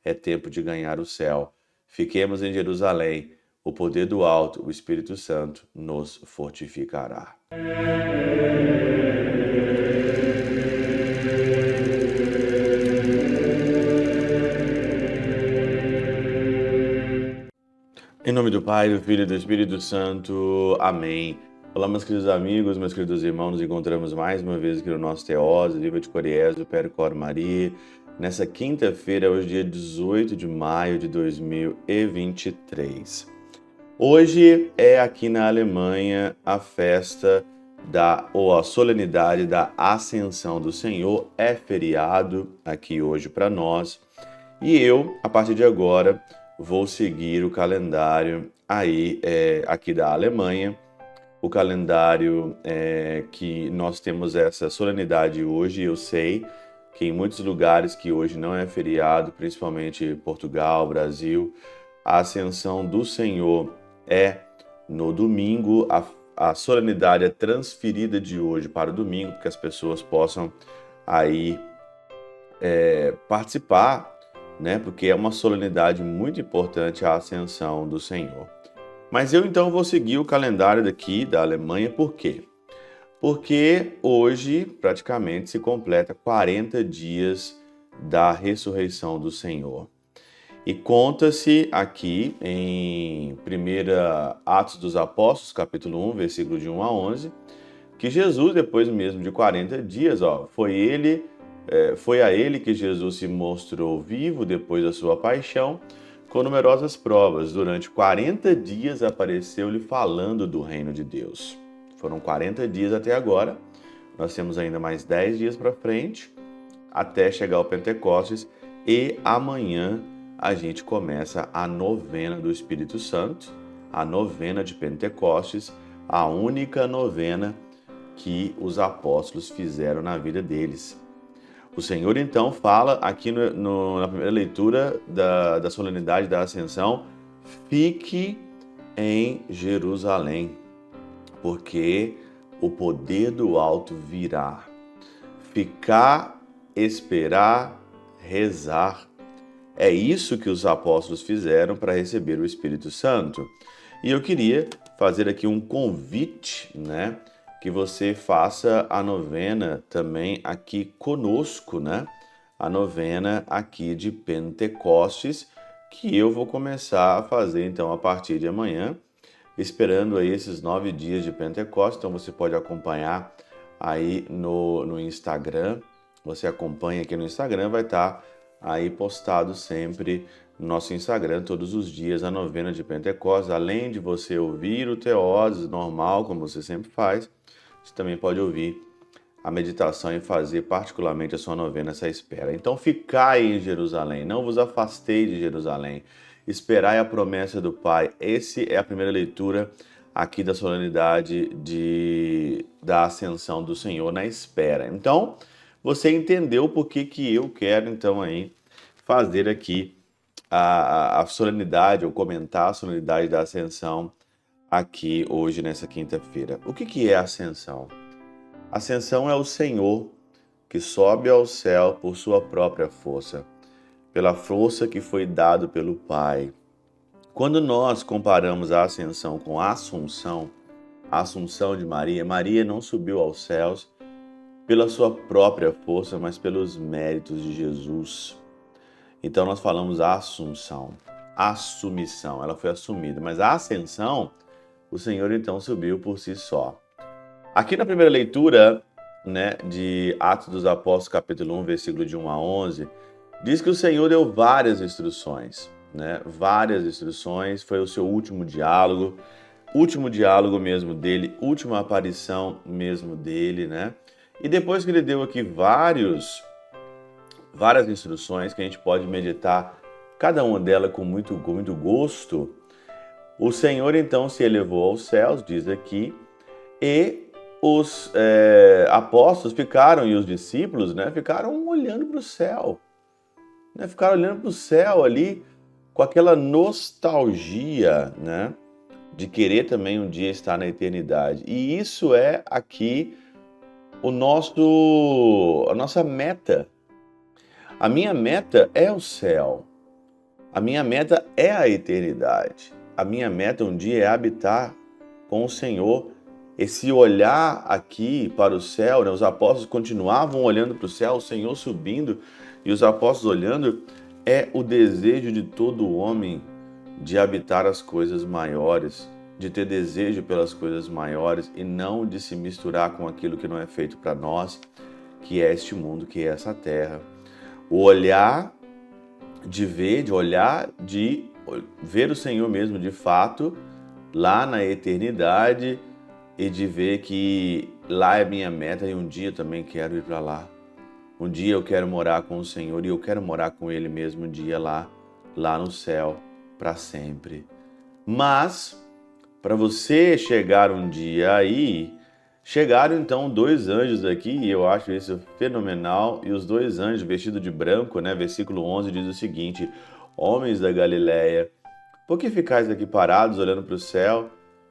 é tempo de ganhar o céu. Fiquemos em Jerusalém. O poder do alto, o Espírito Santo, nos fortificará. Em nome do Pai, do Filho e do Espírito Santo. Amém. Olá, meus queridos amigos, meus queridos irmãos, nos encontramos mais uma vez aqui no nosso Teose, Viva de Coriésio, Percor Maria, nessa quinta-feira, hoje dia 18 de maio de 2023. Hoje é aqui na Alemanha a festa ou a solenidade da Ascensão do Senhor, é feriado aqui hoje para nós, e eu, a partir de agora, vou seguir o calendário aqui da Alemanha, o calendário que nós temos essa solenidade hoje. Eu sei que em muitos lugares que hoje não é feriado, principalmente Portugal, Brasil, a Ascensão do Senhor é no domingo, a solenidade é transferida de hoje para o domingo, para que as pessoas possam aí participar, né? Porque é uma solenidade muito importante a Ascensão do Senhor. Mas eu então vou seguir o calendário daqui da Alemanha, por quê? Porque hoje praticamente se completa 40 dias da ressurreição do Senhor. E conta-se aqui em 1 Atos dos Apóstolos, capítulo 1, versículo de 1 a 11, que Jesus, depois mesmo de 40 dias, foi a ele que Jesus se mostrou vivo depois da sua paixão, com numerosas provas. Durante 40 dias apareceu-lhe falando do reino de Deus. Foram 40 dias até agora, nós temos ainda mais 10 dias para frente, até chegar ao Pentecostes, e amanhã a gente começa a novena do Espírito Santo, a novena de Pentecostes, a única novena que os apóstolos fizeram na vida deles. O Senhor, então, fala aqui na primeira leitura da solenidade da Ascensão: fique em Jerusalém, porque o poder do alto virá. Ficar, esperar, rezar. É isso que os apóstolos fizeram para receber o Espírito Santo. E eu queria fazer aqui um convite, né? Que você faça a novena também aqui conosco, né? A novena aqui de Pentecostes, que eu vou começar a fazer então a partir de amanhã, esperando aí esses 9 dias de Pentecostes. Então você pode acompanhar aí no Instagram. Você acompanha aqui no Instagram, vai estar aí postado sempre no nosso Instagram todos os dias a novena de Pentecostes. Além de você ouvir o Teoses normal, como você sempre faz, você também pode ouvir a meditação e fazer particularmente a sua novena essa espera. Então ficai em Jerusalém, não vos afastei de Jerusalém, esperai a promessa do Pai. Essa é a primeira leitura aqui da solenidade da Ascensão do Senhor, na espera. Então, você entendeu por que eu quero então aí fazer aqui a solenidade, ou comentar a solenidade da Ascensão aqui hoje, nessa quinta-feira. O que é a Ascensão? Ascensão é o Senhor que sobe ao céu por sua própria força, pela força que foi dado pelo Pai. Quando nós comparamos a Ascensão com a Assunção de Maria, Maria não subiu aos céus pela sua própria força, mas pelos méritos de Jesus. Então nós falamos a Assunção, assumição, ela foi assumida, mas a Ascensão, o Senhor então subiu por si só. Aqui na primeira leitura, né, de Atos dos Apóstolos, capítulo 1, versículo de 1 a 11, diz que o Senhor deu várias instruções, né? Várias instruções, foi o seu último diálogo mesmo dele, última aparição mesmo dele, né? E depois que ele deu aqui várias instruções que a gente pode meditar, cada uma delas com muito gosto, o Senhor então se elevou aos céus, diz aqui, e os apóstolos ficaram, e os discípulos, né, ficaram olhando para o céu, né, ficaram olhando para o céu ali com aquela nostalgia, né, de querer também um dia estar na eternidade. E isso é aqui a nossa meta. A minha meta é o céu. A minha meta é a eternidade. A minha meta um dia é habitar com o Senhor. Esse olhar aqui para o céu, né? Os apóstolos continuavam olhando para o céu, o Senhor subindo e os apóstolos olhando, é o desejo de todo homem de habitar as coisas maiores, de ter desejo pelas coisas maiores e não de se misturar com aquilo que não é feito para nós, que é este mundo, que é essa terra. O olhar de ver o Senhor mesmo de fato lá na eternidade e de ver que lá é minha meta e um dia eu também quero ir para lá. Um dia eu quero morar com o Senhor e eu quero morar com Ele mesmo um dia lá no céu, para sempre. Mas, para você chegar um dia aí, chegaram então 2 anjos aqui, e eu acho isso fenomenal, e os 2 anjos vestidos de branco, né? Versículo 11 diz o seguinte: homens da Galileia, por que ficais aqui parados olhando para o céu?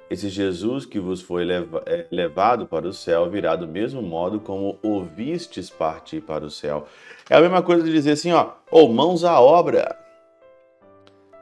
Esse Jesus que vos foi levado para o céu virá do mesmo modo como o vistes partir para o céu. É a mesma coisa de dizer assim, mãos à obra.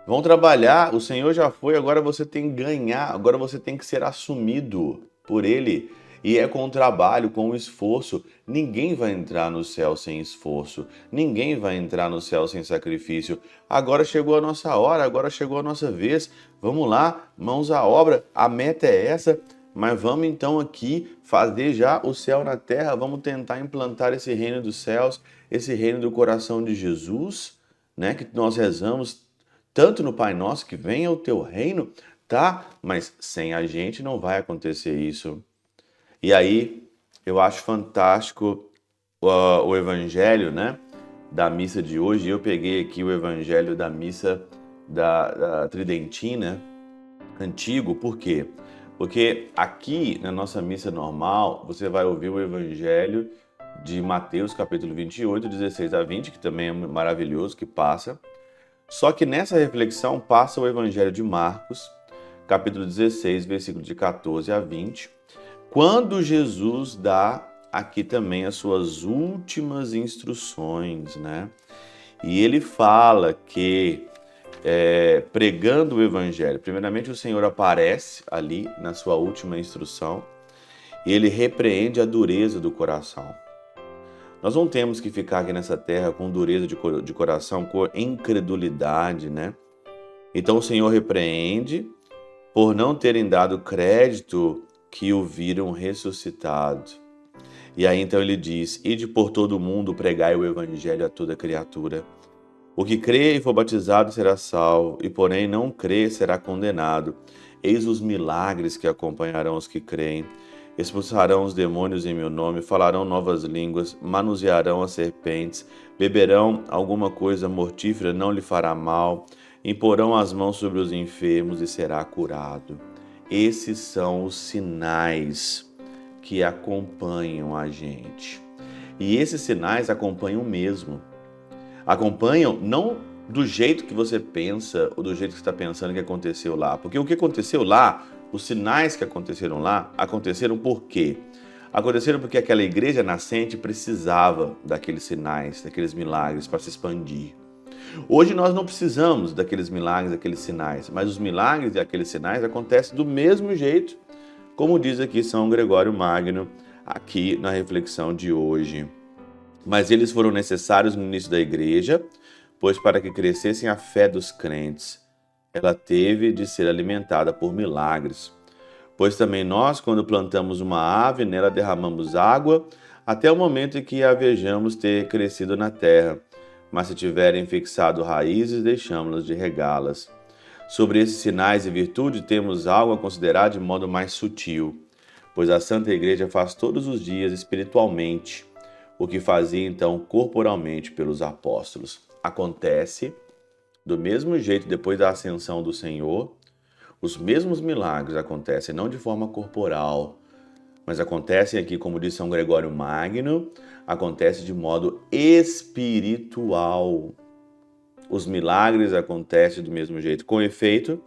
Vão trabalhar, o Senhor já foi, agora você tem que ganhar, agora você tem que ser assumido por Ele. E é com o trabalho, com o esforço. Ninguém vai entrar no céu sem esforço. Ninguém vai entrar no céu sem sacrifício. Agora chegou a nossa hora, agora chegou a nossa vez. Vamos lá, mãos à obra. A meta é essa, mas vamos então aqui fazer já o céu na terra. Vamos tentar implantar esse reino dos céus, esse reino do coração de Jesus, né? Que nós rezamos tanto no Pai Nosso, que venha o teu reino, tá? Mas sem a gente não vai acontecer isso. E aí, eu acho fantástico o evangelho, né, da missa de hoje. Eu peguei aqui o evangelho da missa da Tridentina, antigo. Por quê? Porque aqui, na nossa missa normal, você vai ouvir o evangelho de Mateus, capítulo 28, 16 a 20, que também é maravilhoso, que passa. Só que nessa reflexão passa o evangelho de Marcos, capítulo 16, versículo de 14 a 20, quando Jesus dá aqui também as suas últimas instruções, né? E ele fala que, pregando o evangelho, primeiramente o Senhor aparece ali na sua última instrução e ele repreende a dureza do coração. Nós não temos que ficar aqui nessa terra com dureza de coração, com incredulidade, né? Então o Senhor repreende por não terem dado crédito que o viram ressuscitado. E aí então ele diz: ide por todo o mundo, pregai o evangelho a toda criatura. O que crê e for batizado será salvo, e porém não crê será condenado. Eis os milagres que acompanharão os que creem. Expulsarão os demônios em meu nome, falarão novas línguas, manusearão as serpentes, beberão alguma coisa mortífera, não lhe fará mal, imporão as mãos sobre os enfermos e será curado. Esses são os sinais que acompanham a gente. E esses sinais acompanham mesmo. Acompanham não do jeito que você pensa ou do jeito que você está pensando que aconteceu lá. Porque o que aconteceu lá, os sinais que aconteceram lá, aconteceram por quê? Aconteceram porque aquela igreja nascente precisava daqueles sinais, daqueles milagres para se expandir. Hoje nós não precisamos daqueles milagres, daqueles sinais, mas os milagres e aqueles sinais acontecem do mesmo jeito, como diz aqui São Gregório Magno, aqui na reflexão de hoje. Mas eles foram necessários no início da igreja, pois para que crescessem a fé dos crentes, ela teve de ser alimentada por milagres. Pois também nós, quando plantamos uma ave, nela derramamos água, até o momento em que a vejamos ter crescido na terra. Mas se tiverem fixado raízes, deixamos-las de regá-las. Sobre esses sinais e virtude, temos algo a considerar de modo mais sutil, pois a Santa Igreja faz todos os dias espiritualmente o que fazia então corporalmente pelos apóstolos. Acontece do mesmo jeito depois da ascensão do Senhor, os mesmos milagres acontecem não de forma corporal, mas acontecem aqui, como diz São Gregório Magno, acontece de modo espiritual. Os milagres acontecem do mesmo jeito. Com efeito,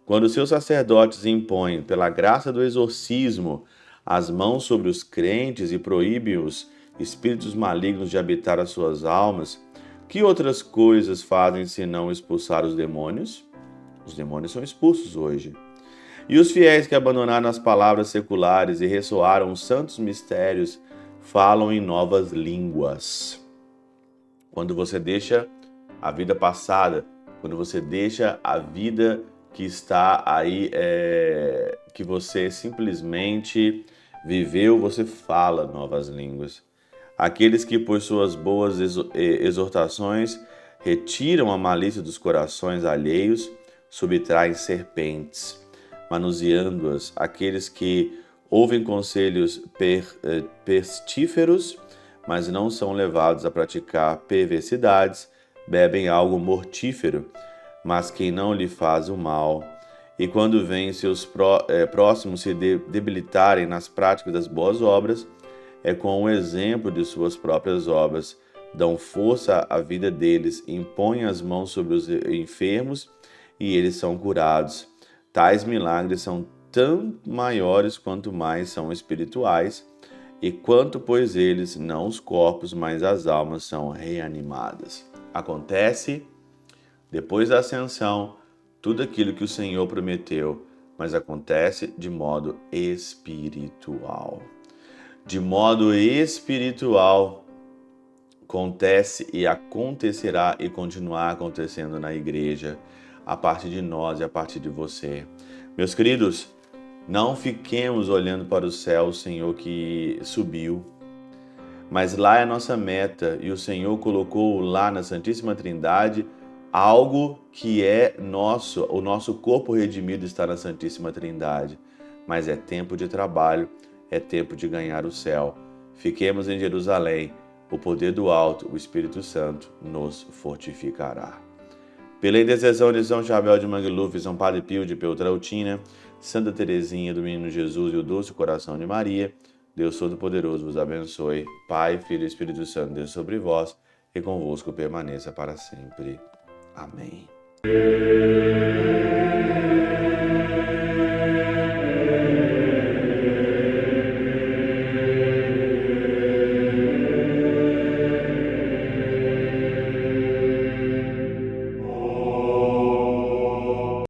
quando seus sacerdotes impõem, pela graça do exorcismo, as mãos sobre os crentes e proíbem os espíritos malignos de habitar as suas almas, Que outras coisas fazem senão expulsar os demônios? Os demônios são expulsos hoje. E os fiéis que abandonaram as palavras seculares e ressoaram os santos mistérios falam em novas línguas. Quando você deixa a vida passada, quando você deixa a vida que está aí, que você simplesmente viveu, você fala novas línguas. Aqueles que, por suas boas exortações, retiram a malícia dos corações alheios, subtraem serpentes, manuseando-as. Aqueles que ouvem conselhos pestíferos, mas não são levados a praticar perversidades, bebem algo mortífero, mas quem não lhe faz o mal. E quando veem seus próximos se debilitarem nas práticas das boas obras, é com o exemplo de suas próprias obras, dão força à vida deles, impõem as mãos sobre os enfermos e eles são curados. Tais milagres são tão maiores quanto mais são espirituais, e quanto, pois, eles, não os corpos, mas as almas são reanimadas. Acontece, depois da ascensão, tudo aquilo que o Senhor prometeu, mas acontece de modo espiritual. De modo espiritual, acontece e acontecerá e continuar acontecendo na igreja, a partir de nós e a partir de você. Meus queridos, não fiquemos olhando para o céu, o Senhor que subiu, mas lá é a nossa meta e o Senhor colocou lá na Santíssima Trindade algo que é nosso, o nosso corpo redimido está na Santíssima Trindade, mas é tempo de trabalho, é tempo de ganhar o céu. Fiquemos em Jerusalém, o poder do alto, o Espírito Santo nos fortificará. Pela intercessão de São Chabel de Mangluf, São Padre Pio de Peltrautina, Santa Teresinha do Menino Jesus e o Doce Coração de Maria, Deus Todo-Poderoso vos abençoe. Pai, Filho e Espírito Santo, Deus sobre vós e convosco permaneça para sempre. Amém.